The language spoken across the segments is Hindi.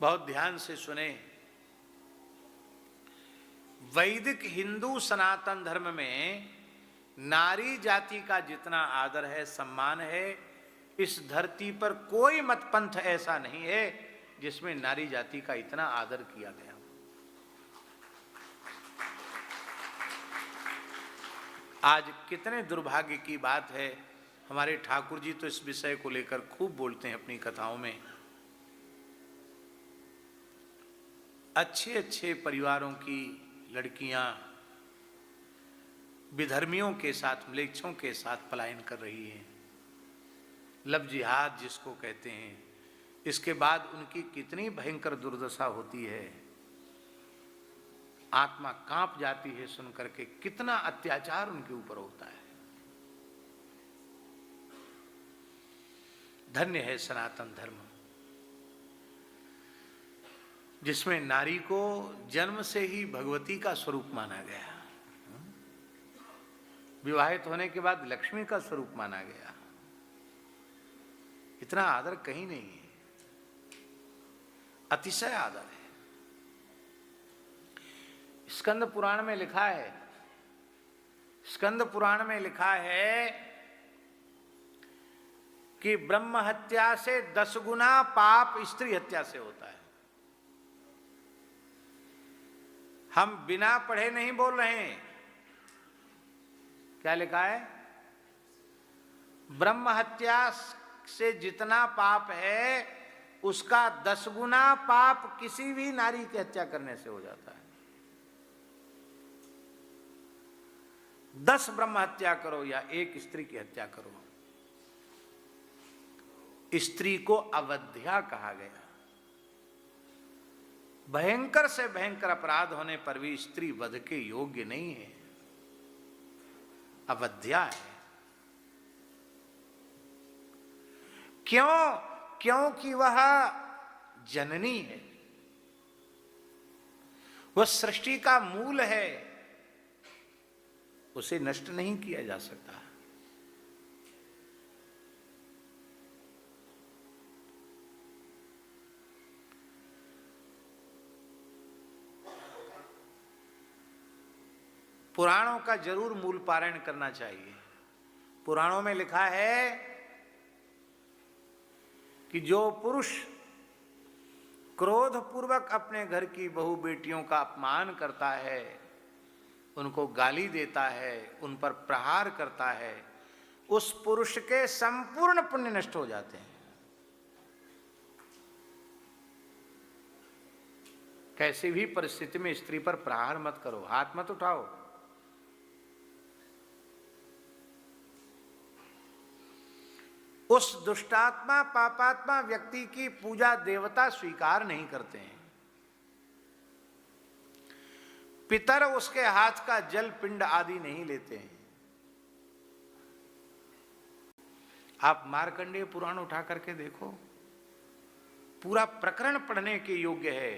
बहुत ध्यान से सुने। वैदिक हिंदू सनातन धर्म में नारी जाति का जितना आदर है, सम्मान है, इस धरती पर कोई मत पंथ ऐसा नहीं है जिसमें नारी जाति का इतना आदर किया गया। आज कितने दुर्भाग्य की बात है, हमारे ठाकुर जी तो इस विषय को लेकर खूब बोलते हैं अपनी कथाओं में। अच्छे अच्छे परिवारों की लड़कियां विधर्मियों के साथ, म्लेच्छों के साथ पलायन कर रही हैं, लव जिहाद जिसको कहते हैं। इसके बाद उनकी कितनी भयंकर दुर्दशा होती है, आत्मा कांप जाती है सुन करके, कितना अत्याचार उनके ऊपर होता है। धन्य है सनातन धर्म, जिसमें नारी को जन्म से ही भगवती का स्वरूप माना गया, विवाहित होने के बाद लक्ष्मी का स्वरूप माना गया। इतना आदर कहीं नहीं है, अतिशय आदर है। स्कंद पुराण में लिखा है, स्कंद पुराण में लिखा है कि ब्रह्म हत्या से 10 गुना पाप स्त्री हत्या से होता है। हम बिना पढ़े नहीं बोल रहे हैं। क्या लिखा है? ब्रह्म हत्या से जितना पाप है उसका 10 गुना पाप किसी भी नारी की हत्या करने से हो जाता है। 10 ब्रह्म हत्या करो या 1 स्त्री की हत्या करो। स्त्री को अवध्या कहा गया। भयंकर से भयंकर अपराध होने पर भी स्त्री वध के योग्य नहीं है, अवध्या है। क्यों? क्योंकि वह जननी है, वह सृष्टि का मूल है, उसे नष्ट नहीं किया जा सकता। पुराणों का जरूर मूल पारायण करना चाहिए। पुराणों में लिखा है कि जो पुरुष क्रोध पूर्वक अपने घर की बहु बेटियों का अपमान करता है, उनको गाली देता है, उन पर प्रहार करता है, उस पुरुष के संपूर्ण पुण्य नष्ट हो जाते हैं। कैसी भी परिस्थिति में स्त्री पर प्रहार मत करो, हाथ मत उठाओ। उस दुष्टात्मा पापात्मा व्यक्ति की पूजा देवता स्वीकार नहीं करते हैं। पितर उसके हाथ का जल पिंड आदि नहीं लेते हैं। आप मार्कंडेय पुराण उठा करके देखो, पूरा प्रकरण पढ़ने के योग्य है।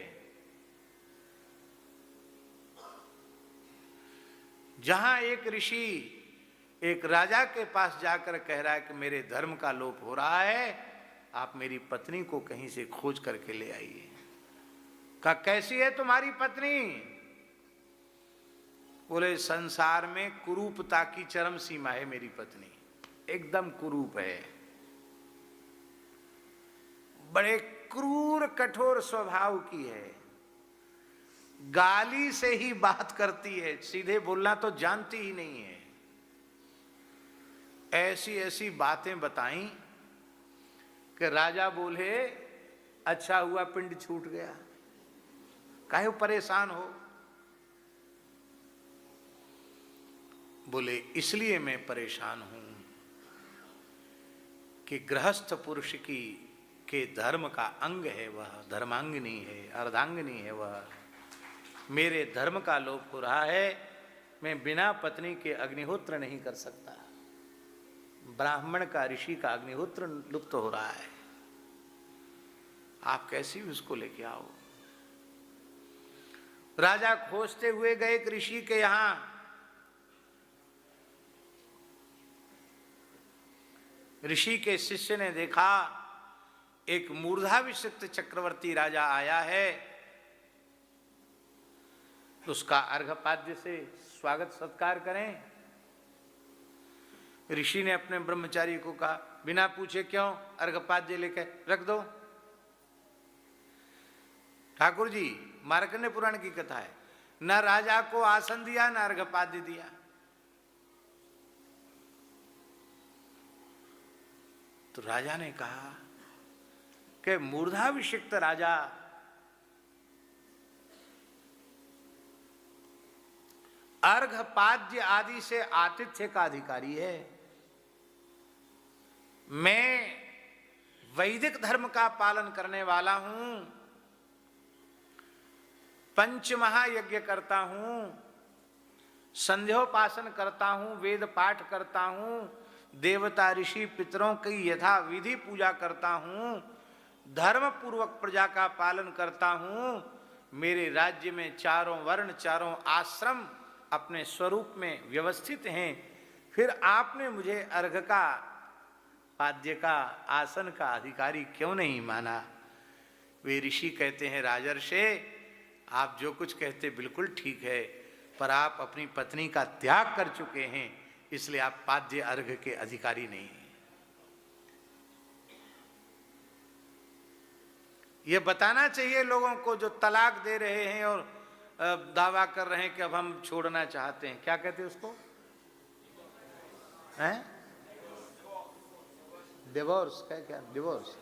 जहां एक ऋषि एक राजा के पास जाकर कह रहा है कि मेरे धर्म का लोप हो रहा है, आप मेरी पत्नी को कहीं से खोज करके ले आइए। कहा कैसी है तुम्हारी पत्नी? बोले संसार में कुरूपता की चरम सीमा है मेरी पत्नी, एकदम कुरूप है, बड़े क्रूर कठोर स्वभाव की है, गाली से ही बात करती है, सीधे बोलना तो जानती ही नहीं है। ऐसी ऐसी बातें बताई कि राजा बोले अच्छा हुआ पिंड छूट गया, काहे परेशान हो? बोले इसलिए मैं परेशान हूं कि गृहस्थ पुरुष की के धर्म का अंग है, वह धर्मांगिनी है, अर्धांगिनी है, वह मेरे धर्म का लोप हो रहा है। मैं बिना पत्नी के अग्निहोत्र नहीं कर सकता। ब्राह्मण का, ऋषि का अग्निहोत्र लुप्त हो रहा है, आप कैसी उसको लेके आओ। राजा खोजते हुए गए एक ऋषि के यहां। ऋषि के शिष्य ने देखा एक मूर्धाभिषिक्त चक्रवर्ती राजा आया है, उसका अर्घपाद्य से स्वागत सत्कार करें। ऋषि ने अपने ब्रह्मचारी को कहा, बिना पूछे क्यों अर्घपाद्य लेकर रख दो। ठाकुर जी, मार्कंडेय पुराण की कथा है, न राजा को आसन दिया न अर्घपाद्य दिया। तो राजा ने कहा कि मूर्धाभिषिक्त राजा अर्घपाद्य आदि से आतिथ्य का अधिकारी है। मैं वैदिक धर्म का पालन करने वाला हूं, पंच महायज्ञ करता हूं, संध्योपासन करता हूं, वेद पाठ करता हूं, देवता ऋषि पितरों की यथा विधि पूजा करता हूं, धर्म पूर्वक प्रजा का पालन करता हूं। मेरे राज्य में चारों वर्ण चारों आश्रम अपने स्वरूप में व्यवस्थित हैं, फिर आपने मुझे अर्घ का पाद्य का आसन का अधिकारी क्यों नहीं माना। वे ऋषि कहते हैं, राजर्षे आप जो कुछ कहते बिल्कुल ठीक है, पर आप अपनी पत्नी का त्याग कर चुके हैं, इसलिए आप पाद्य अर्घ के अधिकारी नहीं हैं। यह बताना चाहिए लोगों को जो तलाक दे रहे हैं और दावा कर रहे हैं कि अब हम छोड़ना चाहते हैं। क्या कहते हैं उसको? हैं? डिवोर्स? क्या डिवोर्स?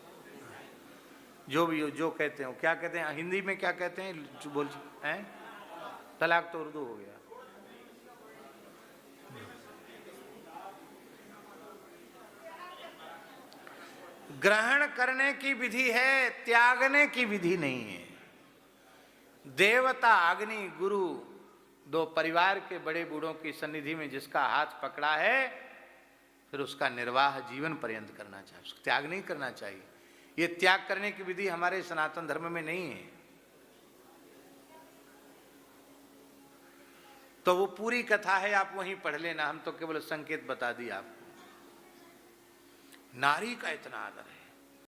जो भी जो कहते हैं, क्या कहते हैं हिंदी में, क्या कहते हैं बोल हैं? तलाक तो उर्दू हो गया। ग्रहण करने की विधि है, त्यागने की विधि नहीं है। देवता, अग्नि, गुरु, दो परिवार के बड़े बूढ़ों की सन्निधि में जिसका हाथ पकड़ा है, फिर उसका निर्वाह जीवन पर्यंत करना चाहिए, उसको त्याग नहीं करना चाहिए। ये त्याग करने की विधि हमारे सनातन धर्म में नहीं है। तो वो पूरी कथा है, आप वहीं पढ़ लेना, हम तो केवल संकेत बता दिए आपको। नारी का इतना आदर है।